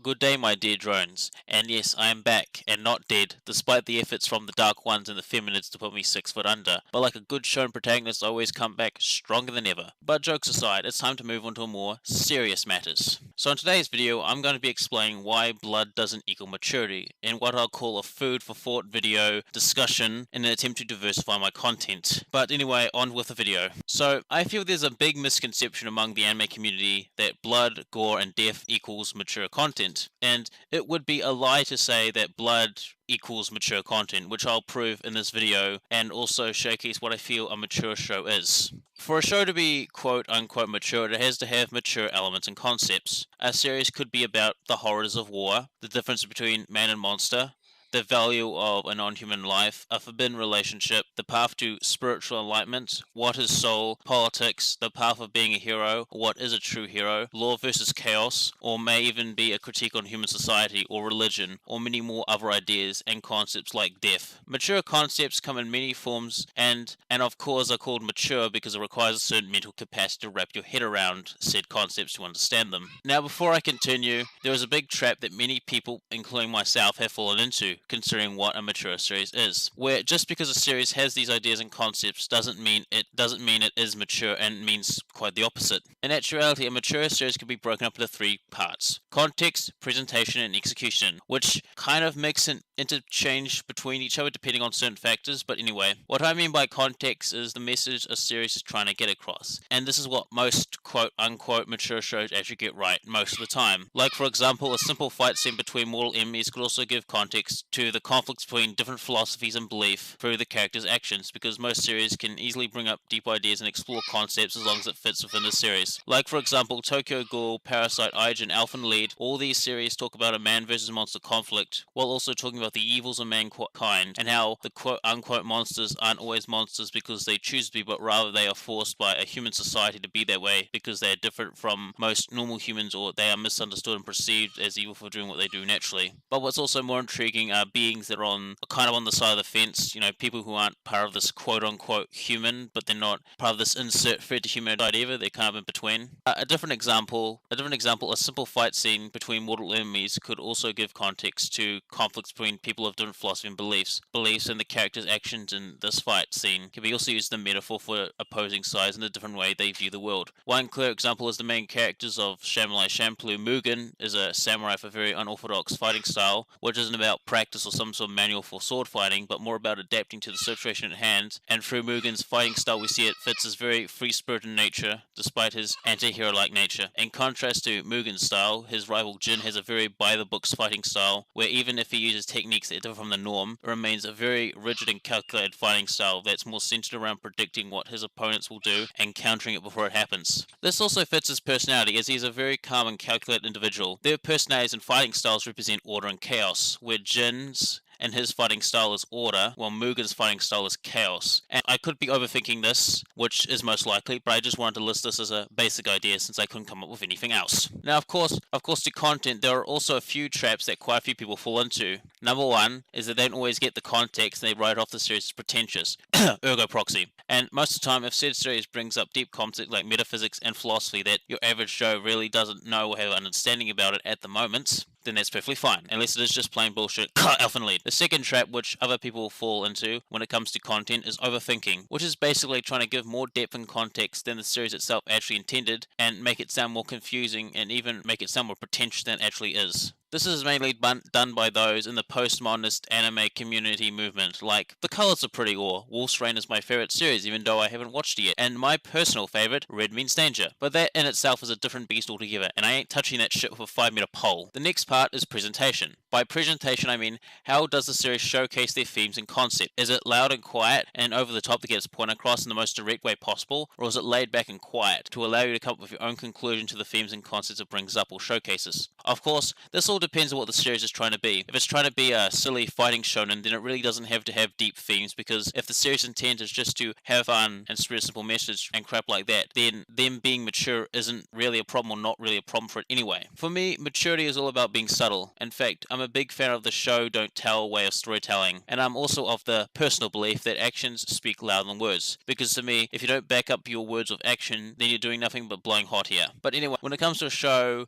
Good day, my dear drones. And yes, I am back, and not dead, despite the efforts from the Dark Ones and the Feminids to put me 6 foot under. But like a good shown protagonist, I always come back stronger than ever. But jokes aside, it's time to move on to more serious matters. So in today's video, I'm going to be explaining why blood doesn't equal maturity, in what I'll call a food for thought video discussion in an attempt to diversify my content. But anyway, on with the video. So, I feel there's a big misconception among the anime community that blood, gore, and death equals mature content, and it would be a lie to say that blood equals mature content, which I'll prove in this video and also showcase what I feel a mature show is. For a show to be quote-unquote mature, it has to have mature elements and concepts. A series could be about the horrors of war, the difference between man and monster, the value of a non-human life, a forbidden relationship, the path to spiritual enlightenment, what is soul, politics, the path of being a hero, what is a true hero, law versus chaos, or may even be a critique on human society or religion, or many more other ideas and concepts like death. Mature concepts come in many forms and of course are called mature because it requires a certain mental capacity to wrap your head around said concepts to understand them. Now before I continue, there is a big trap that many people, including myself, have fallen into, considering what a mature series is, where just because a series has these ideas and concepts doesn't mean it is mature, and means quite the opposite. In actuality, a mature series can be broken up into 3 parts: context, presentation, and execution, which kind of makes an interchange between each other depending on certain factors. But anyway, what I mean by context is the message a series is trying to get across, and this is what most quote-unquote mature shows actually get right most of the time. Like for example, a simple fight scene between mortal enemies could also give context to the conflicts between different philosophies and belief through the characters' actions, because most series can easily bring up deep ideas and explore concepts as long as it fits within the series. Like for example, Tokyo Ghoul, Parasite, Age, and Elfen Lied, all these series talk about a man versus monster conflict, while also talking about the evils of mankind, and how the quote-unquote monsters aren't always monsters because they choose to be, but rather they are forced by a human society to be that way because they are different from most normal humans, or they are misunderstood and perceived as evil for doing what they do naturally. But what's also more intriguing are beings that are kind of on the side of the fence, people who aren't part of this quote-unquote human, but they're not part of this insert thread to humanity either, they're kind of in between. A different example, a simple fight scene between mortal enemies could also give context to conflicts between people of different philosophy and beliefs and the characters' actions in this fight scene can be also used as a metaphor for opposing sides in a different way they view the world. One clear example is the main characters of Samurai Champloo. Mugen is a samurai with a very unorthodox fighting style, which isn't about practice or some sort of manual for sword fighting, but more about adapting to the situation at hand, and through Mugen's fighting style we see it fits his very free-spirited nature, despite his anti-hero-like nature. In contrast to Mugen's style, his rival Jin has a very by-the-books fighting style, where even if he uses techniques that differ from the norm, it remains a very rigid and calculated fighting style that's more centered around predicting what his opponents will do and countering it before it happens. This also fits his personality, as he is a very calm and calculated individual. Their personalities and fighting styles represent order and chaos, where Jin's and his fighting style is order, while Mugen's fighting style is chaos. And I could be overthinking this, which is most likely, but I just wanted to list this as a basic idea since I couldn't come up with anything else. Now, of course, to content, there are also a few traps that quite a few people fall into. Number one is that they don't always get the context and they write off the series as pretentious, ergo proxy. And most of the time, if said series brings up deep concepts like metaphysics and philosophy that your average Joe really doesn't know or have an understanding about it at the moment, then that's perfectly fine, unless it is just plain bullshit. Elfen Lied. The second trap which other people fall into when it comes to content is overthinking, which is basically trying to give more depth and context than the series itself actually intended, and make it sound more confusing and even make it sound more pretentious than it actually is. This is mainly done by those in the postmodernist anime community movement, like, the colors are pretty, or Wolf's Rain is my favorite series even though I haven't watched it yet, and my personal favorite, Red Means Danger. But that in itself is a different beast altogether, and I ain't touching that shit with a 5-meter pole. The next part is presentation. By presentation I mean, how does the series showcase their themes and concept? Is it loud and quiet and over the top to get its point across in the most direct way possible, or is it laid back and quiet to allow you to come up with your own conclusion to the themes and concepts it brings up or showcases? Of course, this all depends on what the series is trying to be. If it's trying to be a silly fighting shonen, then it really doesn't have to have deep themes, because if the series intent is just to have fun and spread a simple message and crap like that, then them being mature isn't really a problem, or not really a problem for it anyway. For me, maturity is all about being subtle. In fact, I'm a big fan of the show don't tell way of storytelling, and I'm also of the personal belief that actions speak louder than words, because to me, if you don't back up your words with action, then you're doing nothing but blowing hot here. But anyway, when it comes to a show,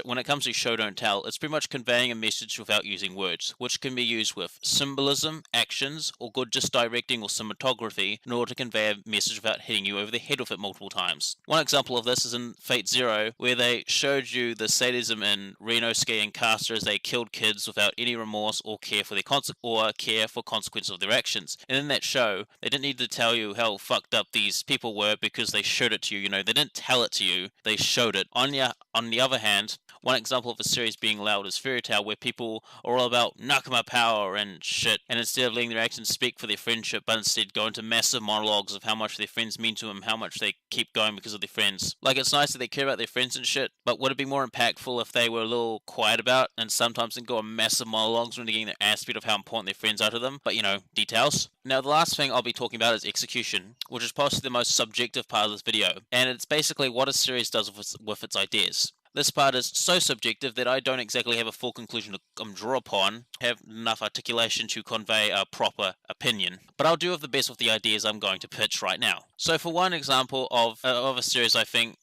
when it comes to show don't tell, it's pretty much conveying a message without using words, which can be used with symbolism, actions, or good just directing or cinematography in order to convey a message without hitting you over the head with it multiple times. One example of this is in Fate Zero, where they showed you the sadism in Renosuke and Caster as they killed kids without any remorse or care for consequences of their actions. And in that show, they didn't need to tell you how fucked up these people were because they showed it to you. They didn't tell it to you, they showed it. On the other hand, one example of a series being allowed is Fairy Tail, where people are all about Nakama power and shit, and instead of letting their actions speak for their friendship, but instead go into massive monologues of how much their friends mean to them, how much they keep going because of their friends. Like, it's nice that they care about their friends and shit, but would it be more impactful if they were a little quiet about and sometimes didn't go on massive monologues when they're getting the aspect of how important their friends are to them? But, details. Now, the last thing I'll be talking about is execution, which is possibly the most subjective part of this video, and it's basically what a series does with its ideas. This part is so subjective that I don't exactly have a full conclusion to draw upon, have enough articulation to convey a proper opinion. But I'll do with the best with the ideas I'm going to pitch right now. So for one example of a series I think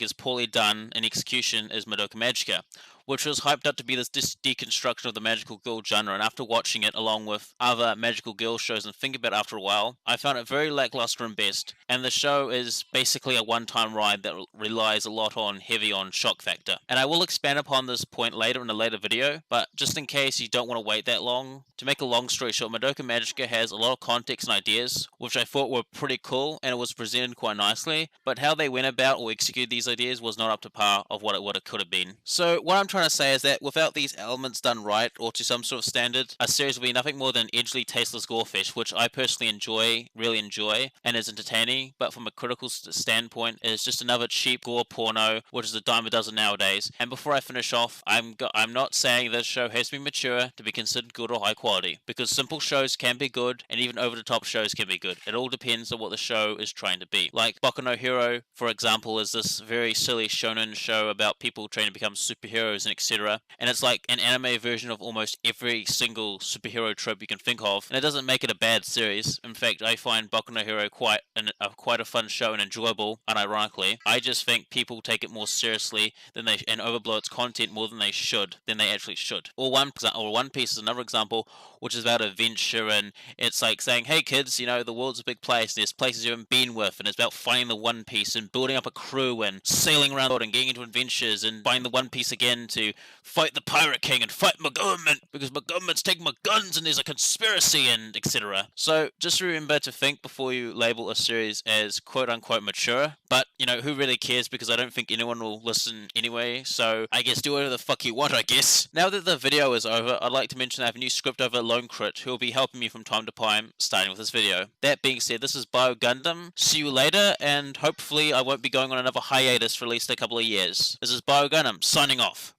is poorly done in execution is Madoka Magica, which was hyped up to be this deconstruction of the magical girl genre, and after watching it along with other magical girl shows and thinking about it after a while, I found it very lackluster and best, and the show is basically a one-time ride that relies a lot heavy on shock factor. And I will expand upon this point later in a later video, but just in case you don't want to wait that long, to make a long story short, Madoka Magica has a lot of context and ideas, which I thought were pretty cool, and it was presented quite nicely, but how they went about or executed these ideas was not up to par of what it could have been. So what I'm trying to say is that without these elements done right or to some sort of standard, a series will be nothing more than edgily tasteless gore fest, which I personally really enjoy, and is entertaining, but from a critical standpoint, is just another cheap gore porno, which is a dime a dozen nowadays. And before I finish off, I'm not saying this show has to be mature to be considered good or high quality, because simple shows can be good, and even over-the-top shows can be good. It all depends on what the show is trying to be. Like Boku no Hero, for example, is this very silly shonen show about people trying to become superheroes and etc. And it's like an anime version of almost every single superhero trope you can think of, and it doesn't make it a bad series. In fact, I find Boku no Hero quite a fun show and enjoyable, unironically. I just think people take it more seriously and overblow its content more than they actually should. Or One Piece is another example, which is about adventure, and it's like saying, hey kids, the world's a big place, there's places you haven't been with, and it's about finding the One Piece and building up a crew and sailing around the world and getting into adventures and finding the One Piece again to fight the Pirate King and fight my government because my government's taking my guns and there's a conspiracy and etc. So just remember to think before you label a series as quote-unquote mature, but who really cares, because I don't think anyone will listen anyway, so I guess do whatever the fuck you want, I guess. Now that the video is over, I'd like to mention I have a new script over Lone Crit who will be helping me from time to time, starting with this video. That being said, this is Bio Gundam. See you later, and hopefully I won't be going on another hiatus for at least a couple of years. This is Bio Gundam, signing off.